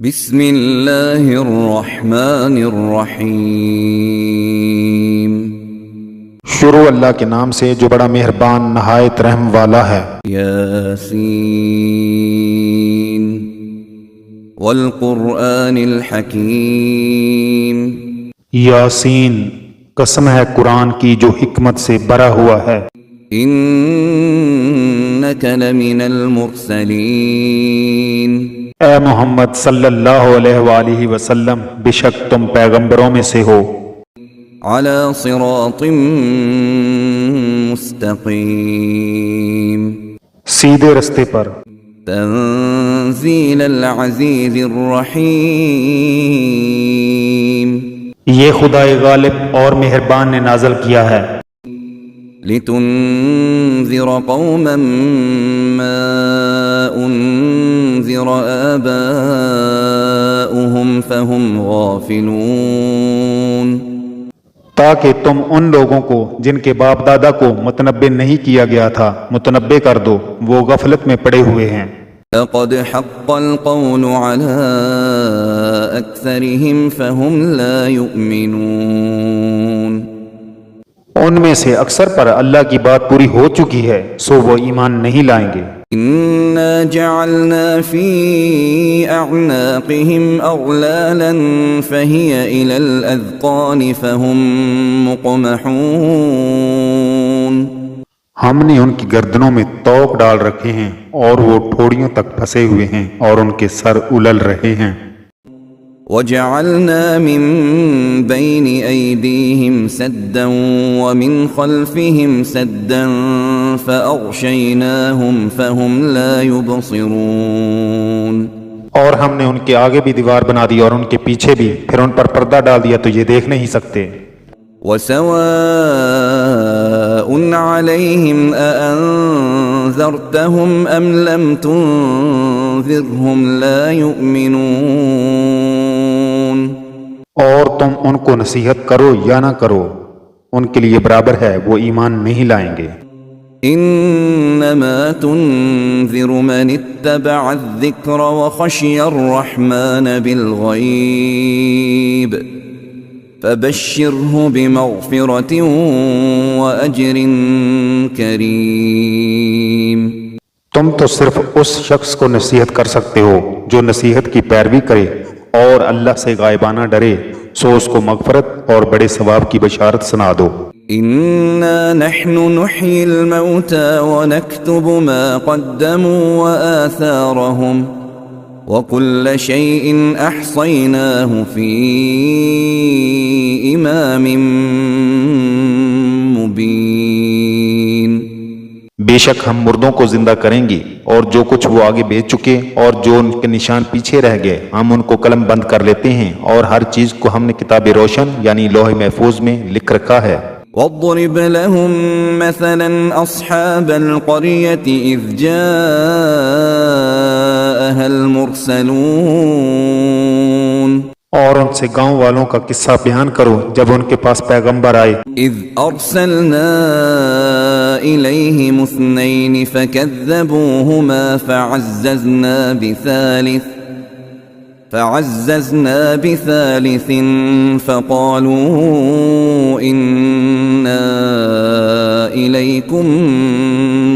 بسم اللہ الرحمن الرحیم۔ شروع اللہ کے نام سے جو بڑا مہربان نہایت رحم والا ہے۔ یاسین والقرآن الحکیم۔ یاسین، قسم ہے قرآن کی جو حکمت سے بھرا ہوا ہے۔ انک لمن المرسلین۔ اے محمد صلی اللہ علیہ وآلہ وسلم، بے شک تم پیغمبروں میں سے ہو۔ علی صراط مستقیم۔ سیدھے رستے پر۔ تنزیل العزیز الرحیم۔ یہ خدائے غالب اور مہربان نے نازل کیا ہے۔ لتنذر قوما ما انذر آباؤهم فهم غافلون۔ تاکہ تم ان لوگوں کو جن کے باپ دادا کو متنبع نہیں کیا گیا تھا متنبع کر دو، وہ غفلت میں پڑے ہوئے ہیں۔ لقد حق القول على أكثرهم فهم لا يؤمنون۔ ان میں سے اکثر پر اللہ کی بات پوری ہو چکی ہے، سو وہ ایمان نہیں لائیں گے۔ إنا جعلنا في أعناقهم أغلالا فهي إلى الأذقان فهم مقمحون۔ ہم نے ان کی گردنوں میں توق ڈال رکھے ہیں اور وہ ٹھوڑیوں تک پھنسے ہوئے ہیں اور ان کے سر الل رہے ہیں۔ وجعلنا من بين أيديهم سدا ومن خلفهم سدا فأغشيناهم فهم لا يبصرون۔ اور ہم نے ان کے آگے بھی دیوار بنا دی اور ان کے پیچھے بھی، پھر ان پر پردہ ڈال دیا تو یہ دیکھ نہیں سکتے۔ وسواء عليهم أأنذرتهم أم لم تنذرهم لا يؤمنون۔ اور تم ان کو نصیحت کرو یا نہ کرو، ان کے لیے برابر ہے، وہ ایمان نہیں لائیں گے۔ انما تنذر من اتبع الذکر وخشی الرحمن بالغیب فبشرہ بمغفرۃ واجر کریم۔ تم تو صرف اس شخص کو نصیحت کر سکتے ہو جو نصیحت کی پیروی کرے اور اللہ سے غائبانہ ڈرے، سو اس کو مغفرت اور بڑے ثواب کی بشارت سنا دو۔ انا نحن نحيي الموتى ونكتب ما قدموا وآثارهم وكل شيء احصيناه في امام مبين۔ بے شک ہم مردوں کو زندہ کریں گے اور جو کچھ وہ آگے بیچ چکے اور جو ان کے نشان پیچھے رہ گئے ہم ان کو قلم بند کر لیتے ہیں، اور ہر چیز کو ہم نے کتاب روشن یعنی لوح محفوظ میں لکھ رکھا ہے۔ واضرب لهم مثلا اصحاب القرية اذ جاءها المرسلون۔ اور ان سے گاؤں والوں کا قصہ بیان کرو جب ان کے پاس پیغمبر آئے۔ اذ ارسلنا الیہم اثنین فکذبوہما فعززنا بثالث فقالوا انا الیکم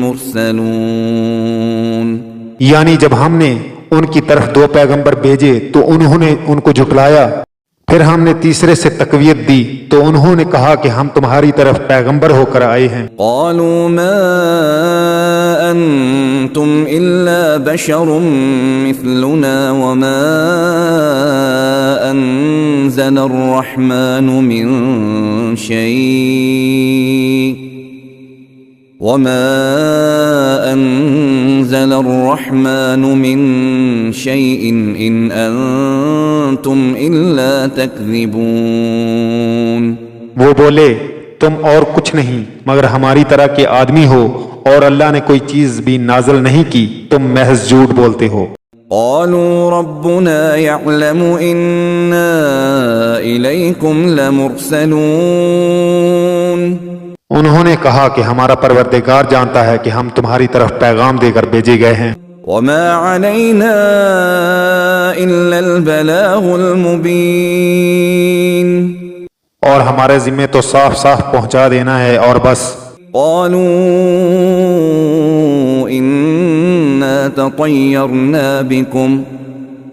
مرسلون۔ یعنی جب ہم نے ان کی طرف دو پیغمبر بھیجے تو انہوں نے ان کو جھٹلایا، پھر ہم نے تیسرے سے تقویت دی تو انہوں نے کہا کہ ہم تمہاری طرف پیغمبر ہو کر آئے ہیں۔ قالوا ما انتم الا بشر مثلنا وما انزل الرحمن من شيء ان انتم الا تکذبون۔ وہ بولے تم اور کچھ نہیں مگر ہماری طرح کے آدمی ہو، اور اللہ نے کوئی چیز بھی نازل نہیں کی، تم محض جھوٹ بولتے ہو۔ قالوا ربنا يعلم انا الیکم لمرسلون۔ انہوں نے کہا کہ ہمارا پروردگار جانتا ہے کہ ہم تمہاری طرف پیغام دے کر بھیجے گئے ہیں۔ وما علينا إلا البلاغ المبين اور ہمارے ذمے تو صاف صاف پہنچا دینا ہے اور بس۔ قالوا إنا تطيرنا بكم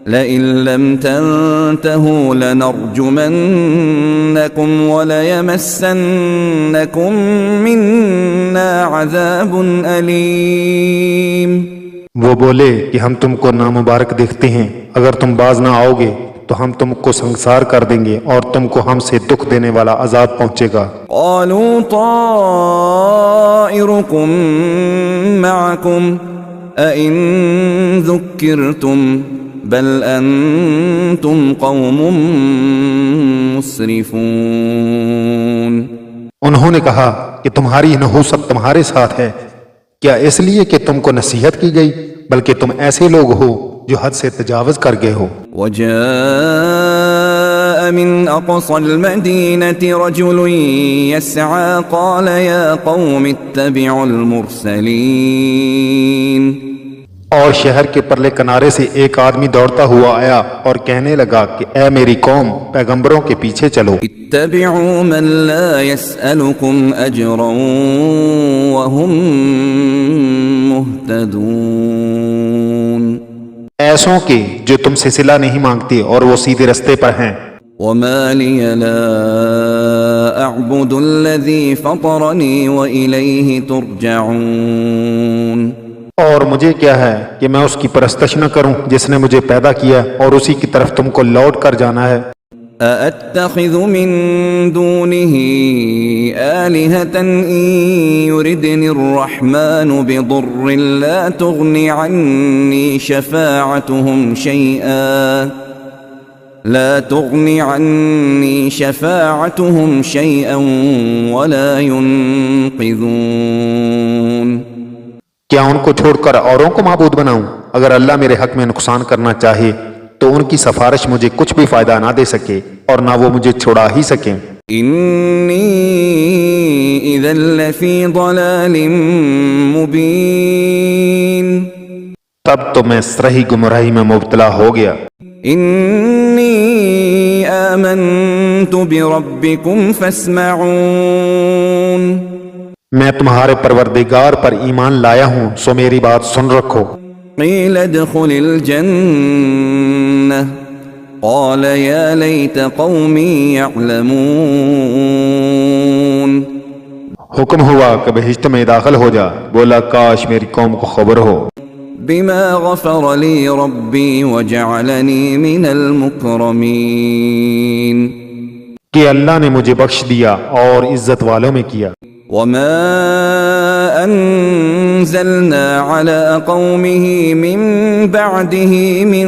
لئن لم تنتهوا لنرجمنكم وليمسنكم منا عذاب أليم۔ وہ بولے کہ ہم تم کو نامبارک دیکھتے ہیں، اگر تم باز نہ آؤ گے تو ہم تم کو سنسار کر دیں گے اور تم کو ہم سے دکھ دینے والا عذاب پہنچے گا۔ قالوا طائركم معكم أئن ذكرتم بل أنتم قوم مسرفون۔ انہوں نے کہا کہ تمہاری نحوست تمہارے ساتھ ہے، کیا اس لیے کہ تم کو نصیحت کی گئی، بلکہ تم ایسے لوگ ہو جو حد سے تجاوز کر گئے ہو۔ وجاء من أقصى المدينة رجل يسعى قال يا قوم اتبعوا المرسلين۔ اور شہر کے پرلے کنارے سے ایک آدمی دوڑتا ہوا آیا اور کہنے لگا کہ اے میری قوم، پیغمبروں کے پیچھے چلو۔ اتبعوا من لا يسألكم أجرا وهم مهتدون۔ ایسوں کے جو تم سے صلہ نہیں مانگتے اور وہ سیدھے رستے پر ہیں۔ وما لي لا أعبد الذي فطرني وإليه ترجعون۔ اور مجھے کیا ہے کہ میں اس کی پرستش نہ کروں جس نے مجھے پیدا کیا اور اسی کی طرف تم کو لوٹ کر جانا ہے۔ أأتخذ من دونه آلهة إن يردني الرحمن بضر لا تغن عني شفاعتهم شيئا ولا ينقذون۔ کیا ان کو چھوڑ کر اوروں کو معبود بناؤں؟ اگر اللہ میرے حق میں نقصان کرنا چاہے تو ان کی سفارش مجھے کچھ بھی فائدہ نہ دے سکے اور نہ وہ مجھے چھڑا ہی سکیں۔ إني إذا لفي ضلال مبين۔ تب تو میں سرہی گمراہی میں مبتلا ہو گیا۔ إني آمنت بربكم فاسمعون۔ میں تمہارے پروردگار پر ایمان لایا ہوں، سو میری بات سن رکھو۔ قيل ادخل الجنة قال يا ليت قومي يعلمون۔ حکم ہوا کہ بہشت میں داخل ہو جا، بولا کاش میری قوم کو خبر ہو۔ بما غفر لي ربي وجعلني من المكرمين۔ کہ اللہ نے مجھے بخش دیا اور عزت والوں میں کیا۔ وما أنزلنا على قومه من بعده من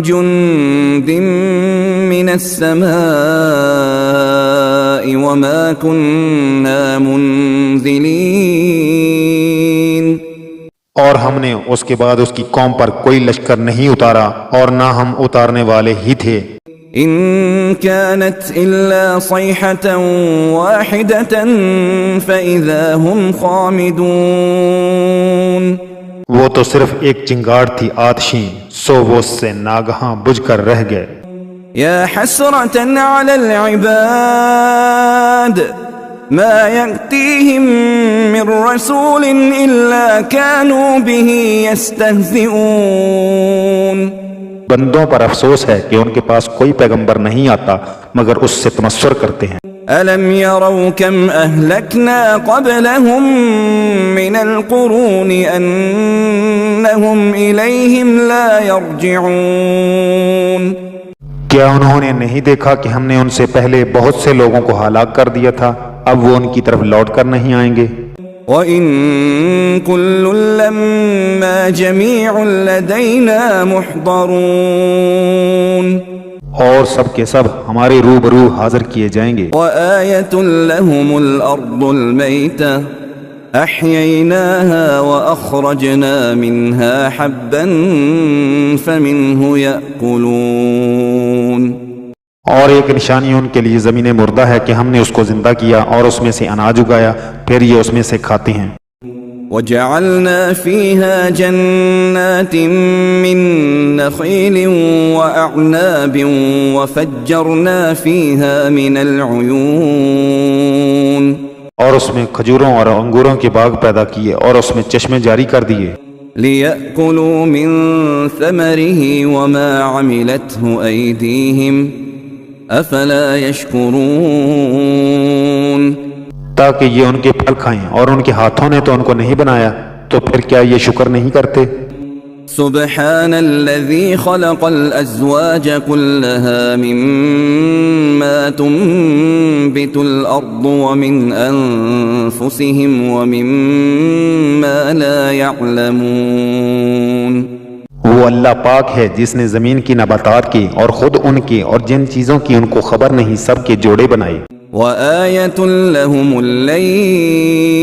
جند من السماء وما كنا منزلين۔ اور ہم نے اس کے بعد اس کی قوم پر کوئی لشکر نہیں اتارا اور نہ ہم اتارنے والے ہی تھے۔ إن كانت إلا صيحة واحدة فإذا هم خامدون۔ وہ تو صرف ایک چنگاڑ تھی آتشیں، سو وہ اس سے ناگہاں بجھ کر رہ گئے۔ يا حسرة على العباد ما يأتيهم من رسول إلا كانوا به يستهزئون۔ بندوں پر افسوس ہے کہ ان کے پاس کوئی پیغمبر نہیں آتا مگر اس سے تمسخر کرتے ہیں۔ ألم يروا كم أهلكنا قبلهم من القرون أنهم إليهم لا يرجعون۔ کیا انہوں نے نہیں دیکھا کہ ہم نے ان سے پہلے بہت سے لوگوں کو ہلاک کر دیا تھا، اب وہ ان کی طرف لوٹ کر نہیں آئیں گے۔ وَإِن كُلٌّ لَّمَّا جَمِيعٌ لَّدَيْنَا مُحْضَرُونَ۔ اور سب کے سب ہمارے روبرو حاضر کیے جائیں گے۔ وَآيَةٌ لَّهُمُ الْأَرْضُ الْمَيْتَةُ أَحْيَيْنَاهَا وَأَخْرَجْنَا مِنْهَا حَبًّا فَمِنْهُ يَأْكُلُونَ۔ اور ایک نشانی ان کے لیے زمین مردہ ہے کہ ہم نے اس کو زندہ کیا اور اس میں سے اناج اگایا، پھر یہ اس میں سے کھاتے ہیں۔ وجعلنا فيها جنات من نخيل وأعناب وفجرنا فيها من العيون اور اس میں کھجوروں اور انگوروں کے باغ پیدا کیے اور اس میں چشمے جاری کر دیے ليأكلوا من ثمره وما عملته أيديهم أفلا يشكرون تاکہ یہ ان کے پھل کھائیں اور ان کے ہاتھوں نے تو ان کو نہیں بنایا تو پھر کیا یہ شکر نہیں کرتے سبحان الذي خلق الأزواج كلها مما تنبت الأرض ومن أنفسهم ومما لا يعلمون وہ اللہ پاک ہے جس نے زمین کی نباتات کی اور خود ان کی اور جن چیزوں کی ان کو خبر نہیں سب کے جوڑے بنائے وآية لهم الليل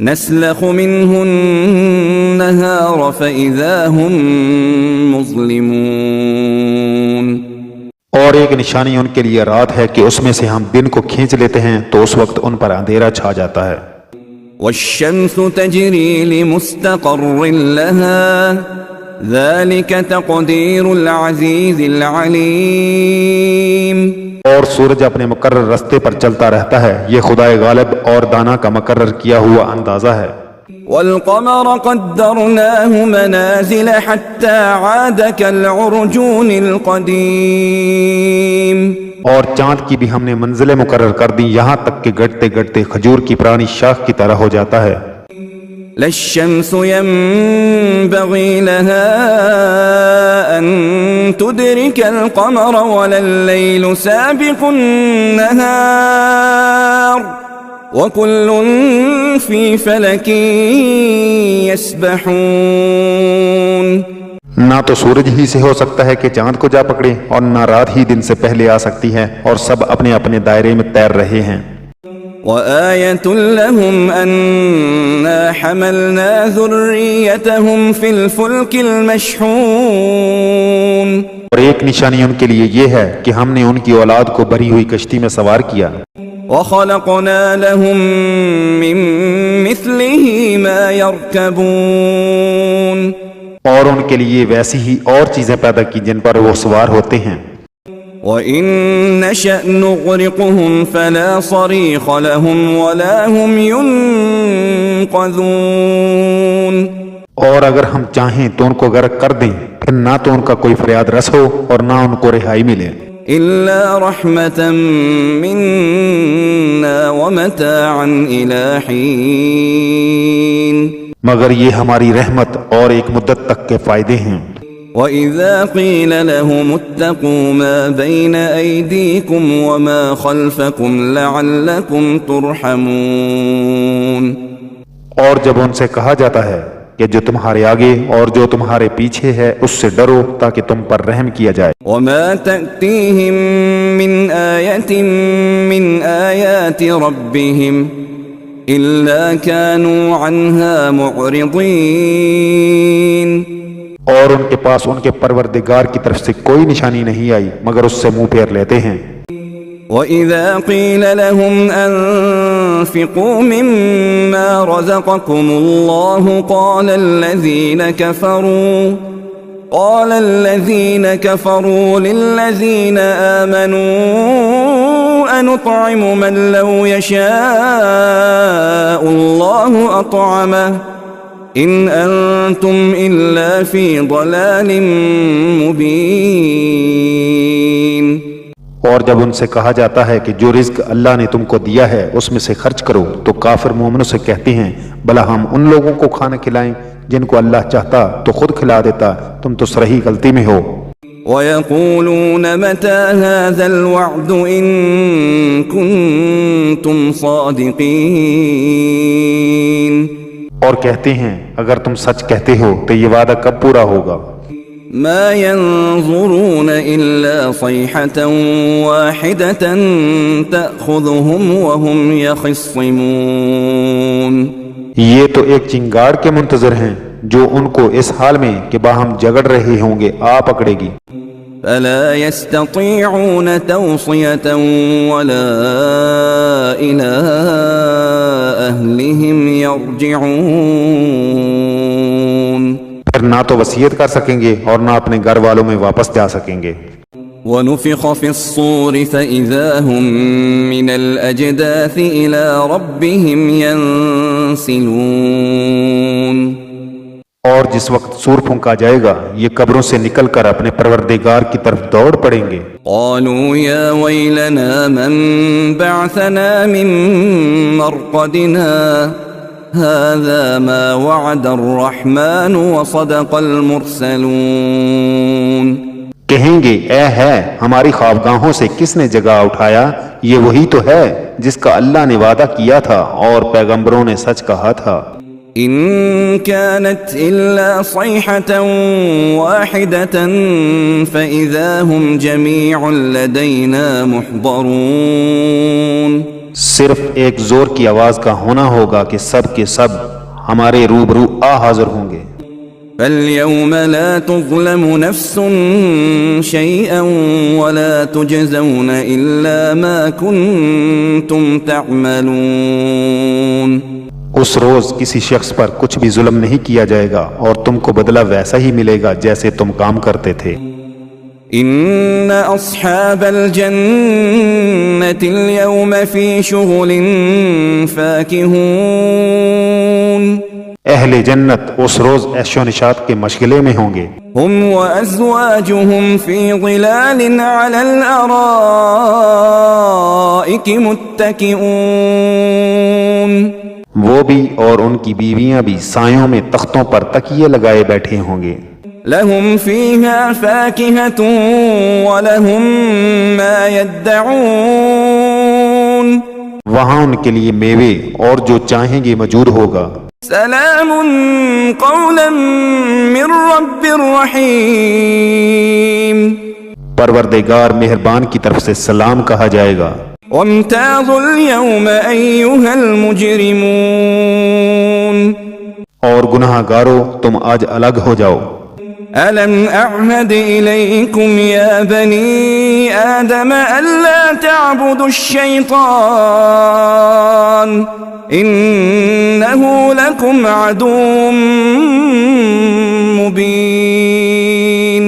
نسلخ منه النهار فإذا هم مظلمون اور ایک نشانی ان کے لیے رات ہے کہ اس میں سے ہم دن کو کھینچ لیتے ہیں تو اس وقت ان پر اندھیرا چھا جاتا ہے والشمس تجري لمستقر لها ذلك تقدير العزيز العليم اور سورج اپنے مقرر رستے پر چلتا رہتا ہے یہ خدائے غالب اور دانا کا مقرر کیا ہوا اندازہ ہے والقمر قدرناه منازل حتى عاد كالعرجون القديم اور چاند کی بھی ہم نے منزلیں مقرر کر دی یہاں تک کہ گڑتے گڑتے کھجور کی پرانی شاخ کی طرح ہو جاتا ہے لا الشمس ينبغي لها أن تدرك القمر ولا الليل سابق النهار وكل في فلك يسبحون نہ تو سورج ہی سے ہو سکتا ہے کہ چاند کو جا پکڑے اور نہ رات ہی دن سے پہلے آ سکتی ہے اور سب اپنے اپنے دائرے میں تیر رہے ہیں وآية لهم أنا حملنا ذريتهم في الفلك المشحون اور ایک نشانی ان کے لیے یہ ہے کہ ہم نے ان کی اولاد کو بھری ہوئی کشتی میں سوار کیا وخلقنا لهم من مثله ما يركبون اور ان کے لیے ویسی ہی اور چیزیں پیدا کی جن پر وہ سوار ہوتے ہیں وَإِن نَّشَأْ نُغْرِقْهُمْ فَلَا صَرِيخَ لَهُمْ وَلَا هُمْ يُنقَذُونَ اور اگر ہم چاہیں تو ان کو غرق کر دیں پھر نہ تو ان کا کوئی فریاد رس ہو اور نہ ان کو رہائی ملے إِلَّا رَحْمَةً مِنَّا وَمَتَاعًا إِلَى حِينٍ مگر یہ ہماری رحمت اور ایک مدت تک کے فائدے ہیں وَإِذَا قِيلَ لَهُمُ اتَّقُوا مَا بَيْنَ أَيْدِيكُمْ وَمَا خَلْفَكُمْ لَعَلَّكُمْ تُرْحَمُونَ اور جب ان سے کہا جاتا ہے کہ جو تمہارے آگے اور جو تمہارے پیچھے ہے اس سے ڈرو تاکہ تم پر رحم کیا جائے وَمَا تَأْتِيهِم مِّنْ آيَةٍ مِّنْ آيَاتِ رَبِّهِمْ إِلَّا كَانُوا عَنْهَا مُعْرِضِينَ اور ان کے پاس ان کے پروردگار کی طرف سے کوئی نشانی نہیں آئی مگر اس سے منہ پھیر لیتے ہیں وَإِذَا قِيلَ لَهُمْ أَنفِقُوا مِمَّا رَزَقَكُمُ اللَّهُ قَالَ الَّذِينَ كَفَرُوا لِلَّذِينَ آمَنُوا أَنُطْعِمُ مَن لَّوْ يَشَاءُ اللَّهُ أَطْعَمَهُ إِنْ أَنْتُمْ إِلَّا فِي ضَلَالٍ مُبِينٍ اور جب ان سے کہا جاتا ہے کہ جو رزق اللہ نے تم کو دیا ہے اس میں سے خرچ کرو تو کافر مومنوں سے کہتے ہیں بھلا ہم ان لوگوں کو کھانا کھلائیں جن کو اللہ چاہتا تو خود کھلا دیتا تم تو صحیح غلطی میں ہو وَيَقُولُونَ مَتَى هَذَا الْوَعْدُ إِن كُنتُمْ صَادِقِينَ اور کہتے ہیں اگر تم سچ کہتے ہو تو یہ وعدہ کب پورا ہوگا ما ينظرون إلا صيحة واحدة تأخذهم وهم يخصمون یہ تو ایک چنگاڑ کے منتظر ہیں جو ان کو اس حال میں کہ باہم جگڑ رہے ہوں گے آ پکڑے گی فلا يستطيعون توصية ولا إلى أهلهم يرجعون پھر نہ تو وصیت کر سکیں گے اور نہ اپنے گھر والوں میں واپس جا سکیں گے۔ ونفخ في الصور فإذا هم من الأجداث إلى ربهم ينسلون اور جس وقت سور پھونکا جائے گا یہ قبروں سے نکل کر اپنے پروردگار کی طرف دوڑ پڑیں گے۔ قالوا يا ويلنا من بعثنا من مرقدنا هذا ما وعد الرحمن وصدق المرسلون کہیں گے اے ہے ہماری خوابگاہوں سے کس نے جگا اٹھایا، یہ وہی تو ہے جس کا اللہ نے وعدہ کیا تھا اور پیغمبروں نے سچ کہا تھا۔ إن كانت إلا صيحة واحدة فإذا هم جميع لدينا محضرون صرف ایک زور کی آواز کا ہونا ہوگا کہ سب کے سب ہمارے روبرو حاضر ہوں گے۔ فاليوم لا تظلم نفس شيئا ولا تجزون إلا ما كنتم تعملون اس روز کسی شخص پر کچھ بھی ظلم نہیں کیا جائے گا اور تم کو بدلہ ویسا ہی ملے گا جیسے تم کام کرتے تھے۔ ان اصحاب الجنة اليوم في شغل فاكهون اہل جنت اس روز عیش و نشاط کے مشغلے میں ہوں گے۔ هم وازواجهم في ظلال على الارائك متكئون وہ بھی اور ان کی بیویاں بھی سایوں میں تختوں پر تکیے لگائے بیٹھے ہوں گے۔ لهم فيها فاكهة ولهم ما يدعون وہاں ان کے لیے میوے اور جو چاہیں گے موجود ہوگا۔ سلام قولا من رب رحیم پروردگار مہربان کی طرف سے سلام کہا جائے گا۔ وامتازوا اليوم أيها المجرمون اور گناہ گارو تم آج الگ ہو جاؤ۔ ألم أعهد إليكم يا بني آدم ألا تعبدوا الشيطان إنه لكم عدو مبين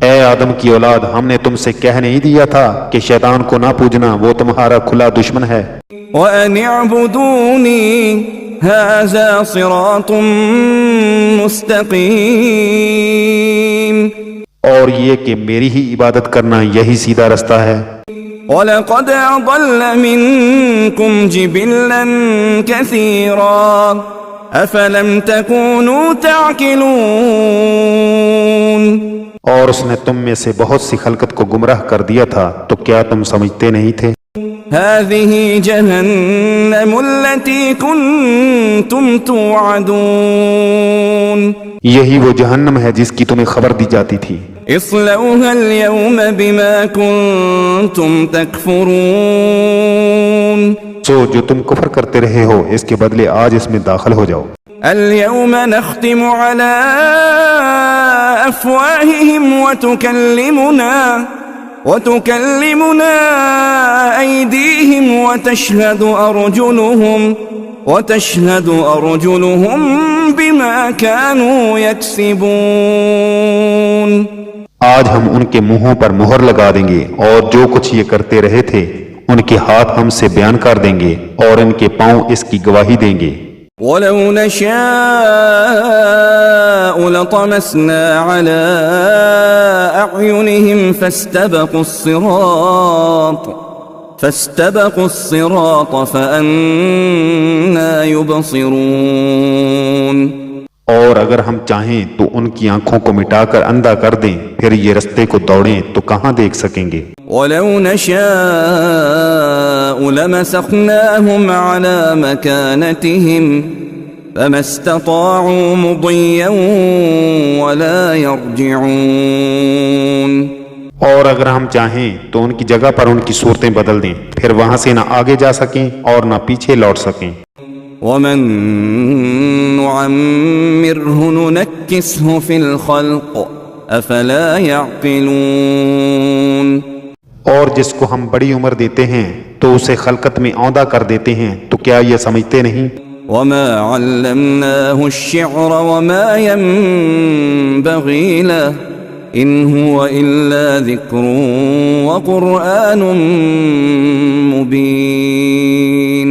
اے آدم کی اولاد ہم نے تم سے کہہ نہیں دیا تھا کہ شیطان کو نہ پوجنا، وہ تمہارا کھلا دشمن ہے۔ وَأَنِ اعْبُدُونِي هَذَا صِرَاطٌ مُسْتَقِيمٌ اور یہ کہ میری ہی عبادت کرنا یہی سیدھا رستہ ہے۔ وَلَقَدْ أَضَلَّ مِنْكُمْ جِبِلًّا كَثِيرًا أَفَلَمْ تَكُونُوا تَعْقِلُونَ اور اس نے تم میں سے بہت سی خلقت کو گمراہ کر دیا تھا، تو کیا تم سمجھتے نہیں تھے؟ هذه جهنم التي كنتم توعدون یہی وہ جہنم ہے جس کی تمہیں خبر دی جاتی تھی۔ اصلوها اليوم بما كنتم تكفرون سو جو تم کفر کرتے رہے ہو اس کے بدلے آج اس میں داخل ہو جاؤ۔ اليوم نختم على أفواههم وتكلمنا أيديهم وتشهد أرجلهم بما كانوا يكسبون آج ہم ان کے منہوں پر مہر لگا دیں گے اور جو کچھ یہ کرتے رہے تھے ان کے ہاتھ ہم سے بیان کر دیں گے اور ان کے پاؤں اس کی گواہی دیں گے۔ وَلَوْ نَشَاءُ لَطَمَسْنَا عَلَىٰ أَعْيُنِهِمْ فَاسْتَبَقُوا الصِّرَاطَ فَأَنَّىٰ يُبْصِرُونَ اور اگر ہم چاہیں تو ان کی آنکھوں کو مٹا کر اندھا کر دیں، پھر یہ رستے کو دوڑیں تو کہاں دیکھ سکیں گے۔ وَلَوْ نَشَاءُ لَمَسَخْنَاهُمْ عَلَىٰ مَكَانَتِهِمْ فَمَا اسْتَطَاعُوا مُضِيًّا وَلَا يَرْجِعُونَ اور اگر ہم چاہیں تو ان کی جگہ پر ان کی صورتیں بدل دیں، پھر وہاں سے نہ آگے جا سکیں اور نہ پیچھے لوٹ سکیں۔ وَمَن نُعَمِّرْهُ نُنَكِّسْهُ فِي الْخَلْقِ أَفَلَا يَعْقِلُونَ اور جس کو ہم بڑی عمر دیتے ہیں تو اسے خلقت میں اوندا کر دیتے ہیں، تو کیا یہ سمجھتے نہیں؟ وما علمناه الشعر وما ينبغي له إن هو إلا ذكر وقرآن مبين۔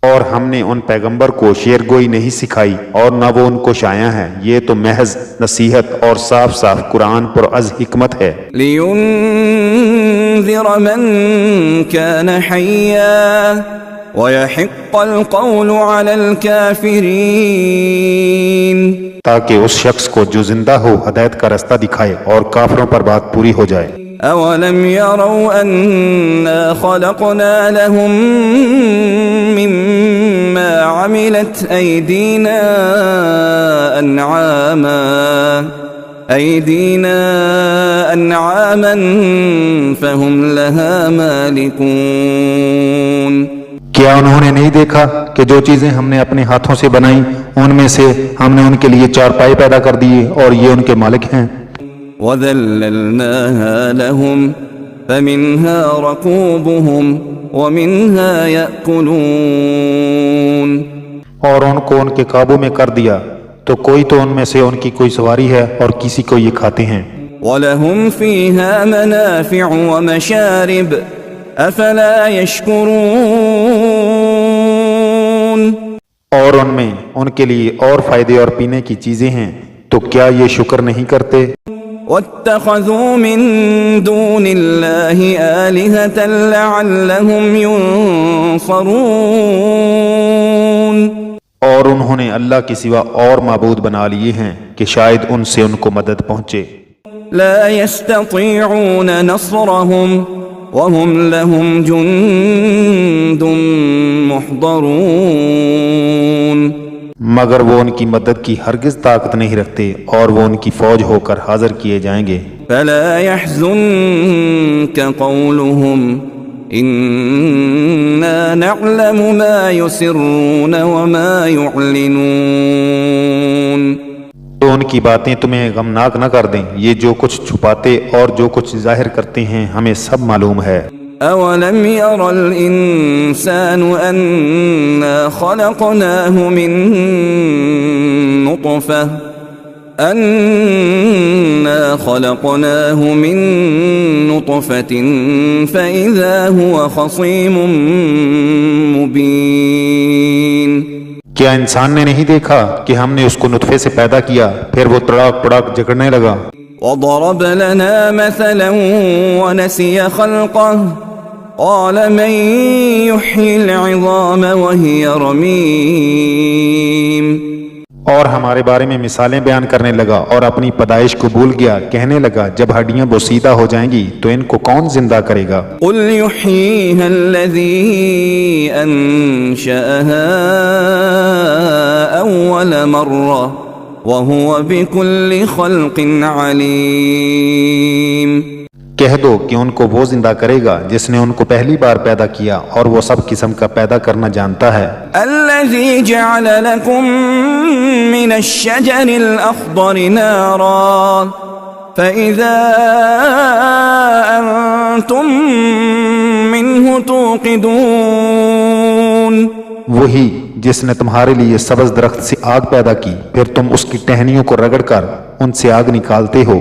اور ہم نے ان پیغمبر کو شعر گوئی نہیں سکھائی اور نہ وہ ان کو شایع ہے، یہ تو محض نصیحت اور صاف صاف قرآن پر از حکمت ہے۔ لينذر من كان حيا ويحق القول على الكافرين، تاکہ اس شخص کو جو زندہ ہو ہدایت کا رستہ دکھائے اور کافروں پر بات پوری ہو جائے۔ أولم يروا أنا خلقنا لهم مما عملت أيدينا أنعاما فهم لها مالكون۔ کیا انہوں نے نہیں دیکھا کہ جو چیزیں ہم نے اپنے ہاتھوں سے بنائیں ان میں سے ہم نے ان کے لیے چارپائی پیدا کر دیے اور یہ ان کے مالک ہیں۔ وَذَلَّلْنَاهَا لَهُمْ فَمِنْهَا رَكُوبُهُمْ وَمِنْهَا يَأْكُلُونَ، اور ان کو ان کے قابو میں کر دیا تو کوئی تو ان میں سے ان کی کوئی سواری ہے اور کسی کو یہ کھاتے ہیں۔ وَلَهُمْ فِيهَا مَنَافِعُ وَمَشَارِبُ أَفَلَا يَشْكُرُونَ، اور ان میں ان کے لیے اور فائدے اور پینے کی چیزیں ہیں، تو کیا یہ شکر نہیں کرتے؟ وَاتَّخَذُوا مِن دُونِ اللَّهِ آلِهَةً لَعَلَّهُمْ يُنصَرُونَ، اور انہوں نے اللہ کے سوا اور معبود بنا لیے ہیں کہ شاید ان سے ان کو مدد پہنچے۔ لَا يَسْتَطِيعُونَ نَصْرَهُمْ وَهُمْ لَهُمْ جُنْدٌ مُحْضَرُونَ، مگر وہ ان کی مدد کی ہرگز طاقت نہیں رکھتے اور وہ ان کی فوج ہو کر حاضر کیے جائیں گے۔ فَلَا يَحْزُنكَ قَوْلُهُمْ إِنَّا نَعْلَمُ مَا يُسِرُّونَ وَمَا يُعْلِنُونَ، تو ان کی باتیں تمہیں غمناک نہ کر دیں، یہ جو کچھ چھپاتے اور جو کچھ ظاہر کرتے ہیں ہمیں سب معلوم ہے۔ أَوَلَمْ يَرَ الْإِنسَانُ أَنَّا خَلَقْنَاهُ مِن نُّطْفَةٍ فَإِذَا هُوَ خَصِيمٌ مُّبِينٌ، کیا انسان نے نہیں دیکھا کہ ہم نے اس کو نطفے سے پیدا کیا پھر وہ تڑاک پڑاک جھگڑنے لگا؟ وَضَرَبَ لَنَا مَثَلًا وَنَسِيَ خَلْقَهُ قَالَ مَن يُحْيِي الْعِظَامَ وَهِيَ رَمِيمٌ، اور ہمارے بارے میں مثالیں بیان کرنے لگا اور اپنی پیدائش کو بھول گیا، کہنے لگا جب ہڈیاں بوسیدہ ہو جائیں گی تو ان کو کون زندہ کرے گا؟ قُلْ يُحْيِيهَا الَّذِي أَنشَأَهَا أَوَّلَ مَرَّةٍ وَهُوَ بِكُلِّ خَلْقٍ عَلِيمٌ، کہہ دو کہ ان کو وہ زندہ کرے گا جس نے ان کو پہلی بار پیدا کیا اور وہ سب قسم کا پیدا کرنا جانتا ہے۔ الَّذِي جَعَلَ لَكُم مِّنَ الشَّجَرِ الْأَخْضَرِ نَارًا فَإِذَا أَنتُم مِّنْهُ تُوقِدُونَ، وہی جس نے تمہارے لیے سبز درخت سے آگ پیدا کی پھر تم اس کی ٹہنیوں کو رگڑ کر ان سے آگ نکالتے ہو۔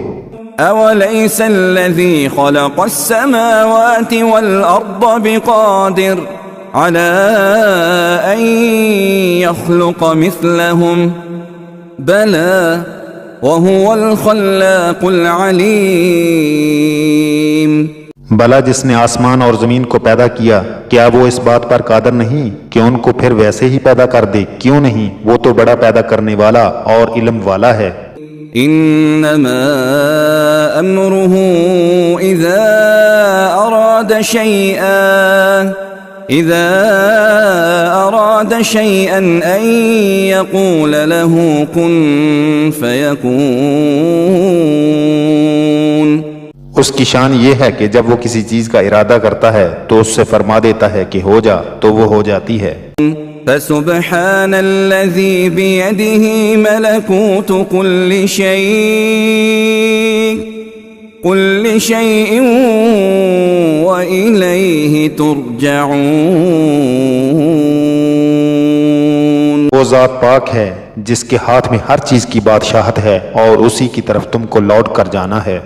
أَوَلَيْسَ الَّذِي خَلَقَ السَّمَاوَاتِ وَالْأَرْضَ بِقَادِرٍ عَلَىٰ أَن يَخْلُقَ مِثْلَهُم بَلَىٰ وَهُوَ الْخَلَّاقُ الْعَلِيمُ، بھلا جس نے آسمان اور زمین کو پیدا کیا کیا وہ اس بات پر قادر نہیں کہ ان کو پھر ویسے ہی پیدا کر دے؟ کیوں نہیں، وہ تو بڑا پیدا کرنے والا اور علم والا ہے۔ إنما أمره إذا أراد شيئا أن يقول له كن فيكون، اس کی شان یہ ہے کہ جب وہ کسی چیز کا ارادہ کرتا ہے تو اس سے فرما دیتا ہے کہ ہو جا تو وہ ہو جاتی ہے۔ فسبحان الذي بيده ملكوت كل شيء كل شيء وإليه ترجعون۔ وہ ذات پاک ہے جس کے ہاتھ میں ہر چیز کی بادشاہت ہے اور اسی کی طرف تم کو لوٹ کر جانا ہے۔